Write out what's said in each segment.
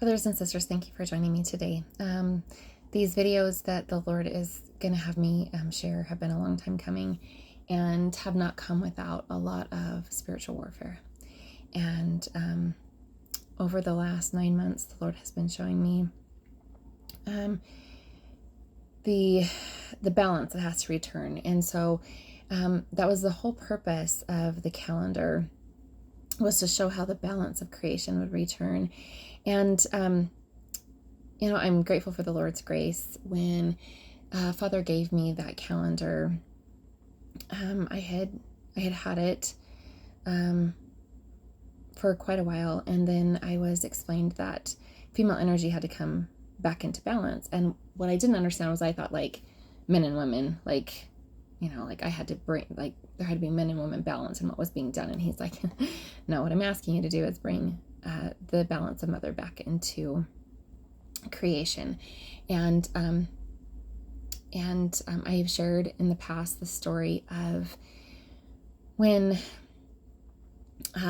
Brothers and sisters, thank you for joining me today. These videos that the Lord is going to have me share have been a long time coming and have not come without a lot of spiritual warfare. And over the last 9 months, the Lord has been showing me the balance that has to return. And so that was the whole purpose of the calendar, was to show how the balance of creation would return. And, I'm grateful for the Lord's grace. When Father gave me that calendar, I had it for quite a while. And then I was explained that female energy had to come back into balance. And what I didn't understand was, I thought like men and women, like I had to bring, like there had to be men and women balance in what was being done. And he's like, no, what I'm asking you to do is bring the balance of mother back into creation. And I have shared in the past the story of when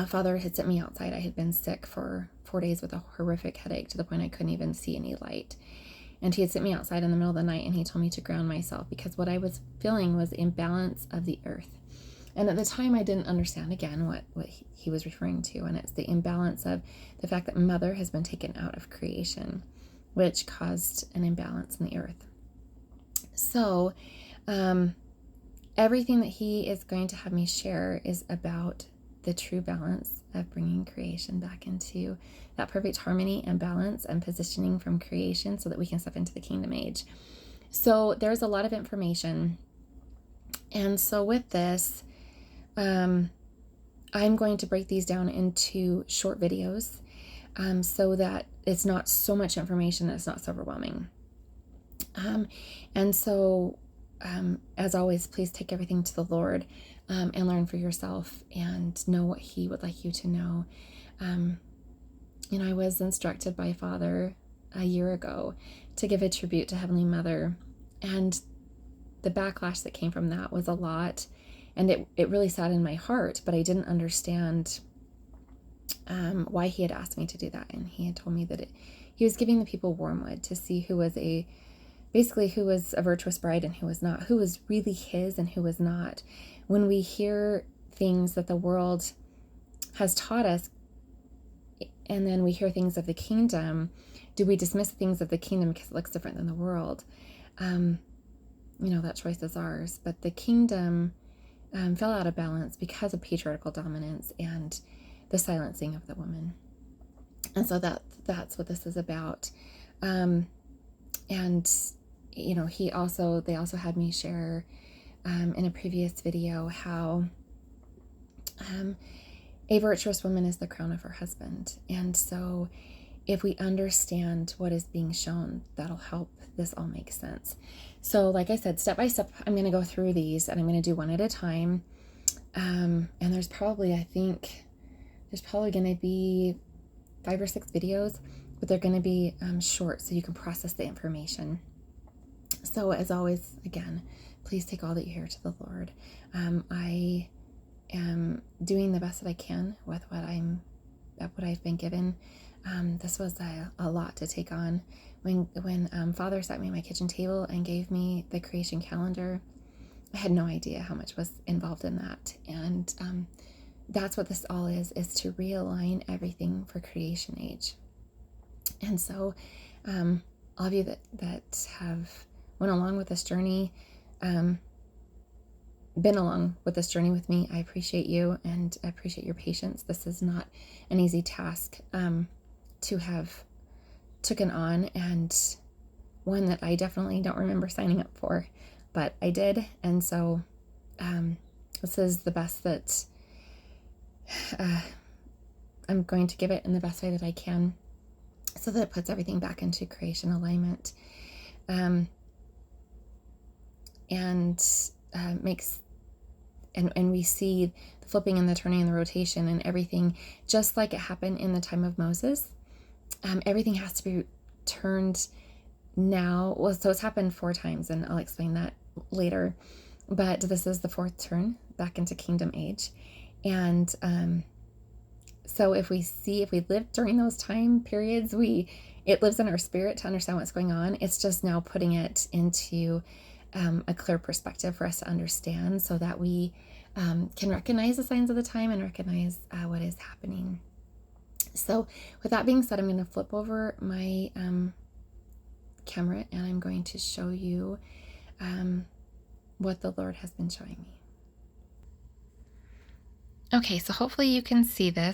Father had sent me outside. I had been sick for 4 days with a horrific headache to the point I couldn't even see any light. And he had sent me outside in the middle of the night, and he told me to ground myself because what I was feeling was the imbalance of the earth. And at the time, I didn't understand, again, what he was referring to. And it's the imbalance of the fact that mother has been taken out of creation, which caused an imbalance in the earth. So everything that he is going to have me share is about the true balance of bringing creation back into that perfect harmony and balance and positioning from creation so that we can step into the kingdom age. So there's a lot of information. And so with this, I'm going to break these down into short videos so that it's not so much information that it's not so overwhelming. And so as always, please take everything to the Lord and learn for yourself and know what he would like you to know. I was instructed by Father a year ago to give a tribute to Heavenly Mother, and the backlash that came from that was a lot, and it really sat in my heart, but I didn't understand why he had asked me to do that. And he had told me that he was giving the people wormwood to see who was a virtuous bride and who was not, who was really his and who was not. When we hear things that the world has taught us, and then we hear things of the kingdom, do we dismiss things of the kingdom because it looks different than the world? That choice is ours. But the kingdom fell out of balance because of patriarchal dominance and the silencing of the woman. And so that's what this is about. And they also had me share in a previous video how a virtuous woman is the crown of her husband. And so if we understand what is being shown, that'll help this all make sense. So like I said, step by step, I'm going to go through these, and I'm going to do one at a time. And there's probably going to be 5 or 6 videos, but they're going to be short so you can process the information. So as always, again, please take all that you hear to the Lord. I am doing the best that I can with what I've been given. This was a lot to take on. When Father sat me at my kitchen table and gave me the creation calendar, I had no idea how much was involved in that. And that's what this all is to realign everything for creation age. And so all of you that have went along with this journey, been along with this journey with me, I appreciate you and I appreciate your patience. This is not an easy task to have taken on, and one that I definitely don't remember signing up for, but I did. And so this is the best that I'm going to give it in the best way that I can, so that it puts everything back into creation alignment, and makes, and we see the flipping and the turning and the rotation and everything, just like it happened in the time of Moses. Everything has to be turned now. Well, so it's happened 4 times, and I'll explain that later. But this is the 4th turn back into kingdom age. And So if we live during those time periods, it lives in our spirit to understand what's going on. It's just now putting it into a clear perspective for us to understand, so that we can recognize the signs of the time and recognize what is happening. So with that being said, I'm going to flip over my camera and I'm going to show you what the Lord has been showing me. Okay, so hopefully you can see this.